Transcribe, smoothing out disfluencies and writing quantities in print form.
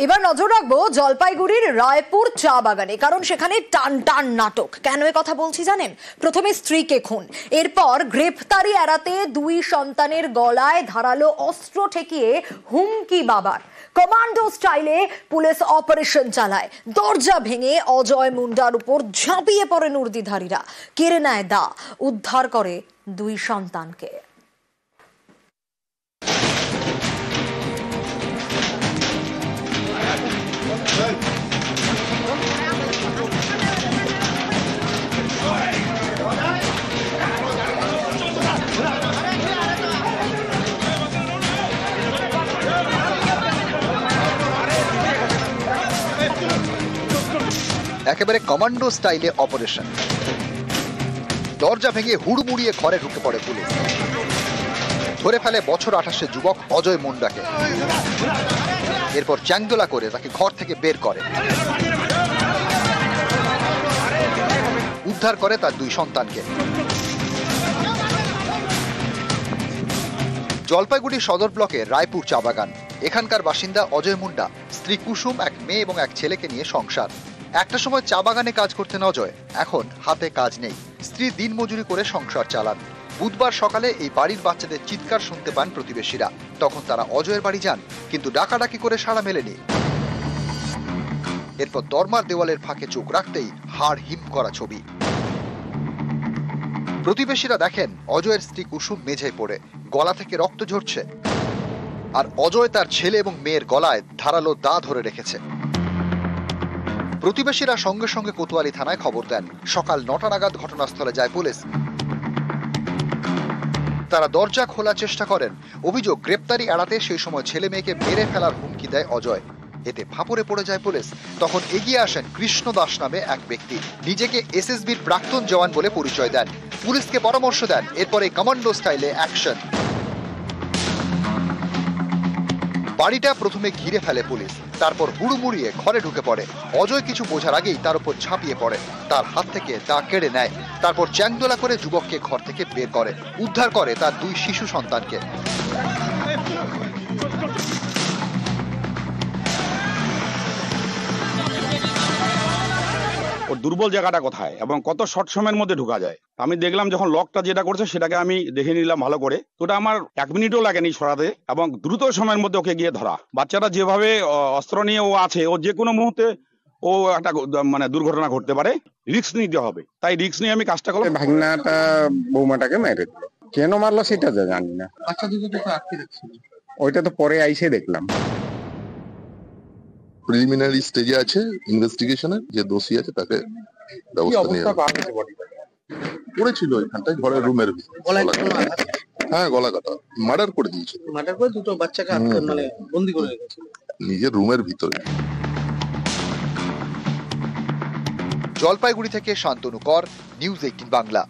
এবার নজর রাখবো জলপাইগুড়ির রায়পুর চা বাগানে, কারণ সেখানে টান টান নাটক। কেন এ কথা বলছি জানেন? প্রথমে স্ত্রীকে খুন, এরপর গ্রেফতারি এড়াতে দুই সন্তানের গলায় ধারালো অস্ত্র ঠেকিয়ে হুমকি বাবার। কমান্ডো স্টাইলে পুলিশ অপারেশন চালায়। দরজা ভেঙে অজয় মুন্ডার উপর ঝাঁপিয়ে পড়ে নুরদিধারীরা, কেড়ে নেয় দা, উদ্ধার করে দুই সন্তানকে। একেবারে কমান্ডো স্টাইলে অপারেশন। দরজা ভেঙে হুড়মুড়িয়ে ঘরে ঢুকে পড়ে পুলিশ। ধরে ফেলে বছর 28 যুবক অজয় মুন্ডাকে। এরপর চ্যাংদোলা করে তাকে ঘর থেকে বের করে, উদ্ধার করে তার দুই সন্তানকে। জলপাইগুড়ি সদর ব্লকের রায়পুর চা বাগান। এখানকার বাসিন্দা অজয় মুন্ডা, স্ত্রী কুসুম, এক মেয়ে এবং এক ছেলেকে নিয়ে সংসার। একটা সময় চা বাগানে কাজ করতেন অজয়, এখন হাতে কাজ নেই। স্ত্রী দিনমজুরি করে সংসার চালান। বুধবার সকালে এই বাড়ির বাচ্চাদের চিৎকার শুনতে পান প্রতিবেশীরা। তখন তারা অজয়ের বাড়ি যান, কিন্তু ডাকাডাকি করে সাড়া মেলেনি। এরপর দরমার দেওয়ালের ফাঁকে চোখ রাখতেই হাড় হিম করা ছবি। প্রতিবেশীরা দেখেন অজয়ের স্ত্রী কুসুম মেঝেয় পড়ে, গলা থেকে রক্ত ঝরছে, আর অজয় তার ছেলে এবং মেয়ের গলায় ধারালো দা ধরে রেখেছে। প্রতিবেশীরা সঙ্গে সঙ্গে কোতোয়ালি থানায় খবর দেন। সকাল 9টা নাগাদ ঘটনাস্থলে যায় পুলিশ। তারা দরজা খোলার চেষ্টা করেন। অভিযোগ, গ্রেপ্তারি এড়াতে সেই সময় ছেলে মেয়েকে মেরে ফেলার হুমকি দেয় অজয়। এতে ফাঁপড়ে পড়ে যায় পুলিশ। তখন এগিয়ে আসেন কৃষ্ণ দাস নামে এক ব্যক্তি। নিজেকে এসএসবির প্রাক্তন জওয়ান বলে পরিচয় দেন, পুলিশকে পরামর্শ দেন। এরপরে কমান্ডো স্টাইলে অ্যাকশন। বাড়িটা প্রথমে ঘিরে ফেলে পুলিশ, তারপর হুড়মুড়িয়ে ঘরে ঢুকে পড়ে। অজয় কিছু বোঝার আগেই তার উপর ঝাঁপিয়ে পড়ে, তার হাত থেকে তা কেড়ে নেয়। তারপর চ্যাংদোলা করে যুবককে ঘর থেকে বের করে, উদ্ধার করে তার দুই শিশু সন্তানকে। ওর দুর্বল জায়গাটা কোথায় এবং কত শর্ট সময়ের মধ্যে ঢোকা যায়। আমি দেখলাম যখন লকটা যেটা করছে সেটাকে আমি দেখে নিলাম ভালো করে। ওটা আমার 1 মিনিটও লাগেনি সরাতে, এবং দ্রুত সময়ের মধ্যে ওকে গিয়ে ধরা। বাচ্চাটা যেভাবে অস্ত্র নিয়ে ও আছে, ও যে কোনো মুহূর্তে ও একটা দুর্ঘটনা ঘটতে পারে, রিস্ক নিতে হবে। তাই রিস্ক নিয়ে আমি কাজটা করলাম। ভাগনাটা বৌমাটাকে মেরে দিল। কেন মারলো সেটা জানি না। বাচ্চা দুটো তো আটকে রাখছিল, ওইটা তো পরে আইসে দেখলাম। প্রিলিমিনারি স্টেজে আছে ইনভেস্টিগেশনের, যে দোষী আছে তাকে ব্যবস্থা নিয়ে পড়েছিল এখানটায় ঘরের রুমের ভিতরে। হ্যাঁ, গলা কাটা, মার্ডার করে দিয়েছিল। মার্ডার করে দুটো বাচ্চাকে বন্দি করে রেখেছিল নিজের রুমের ভিতরে। জলপাইগুড়ি থেকে শান্তনু কর, নিউজ 18 বাংলা।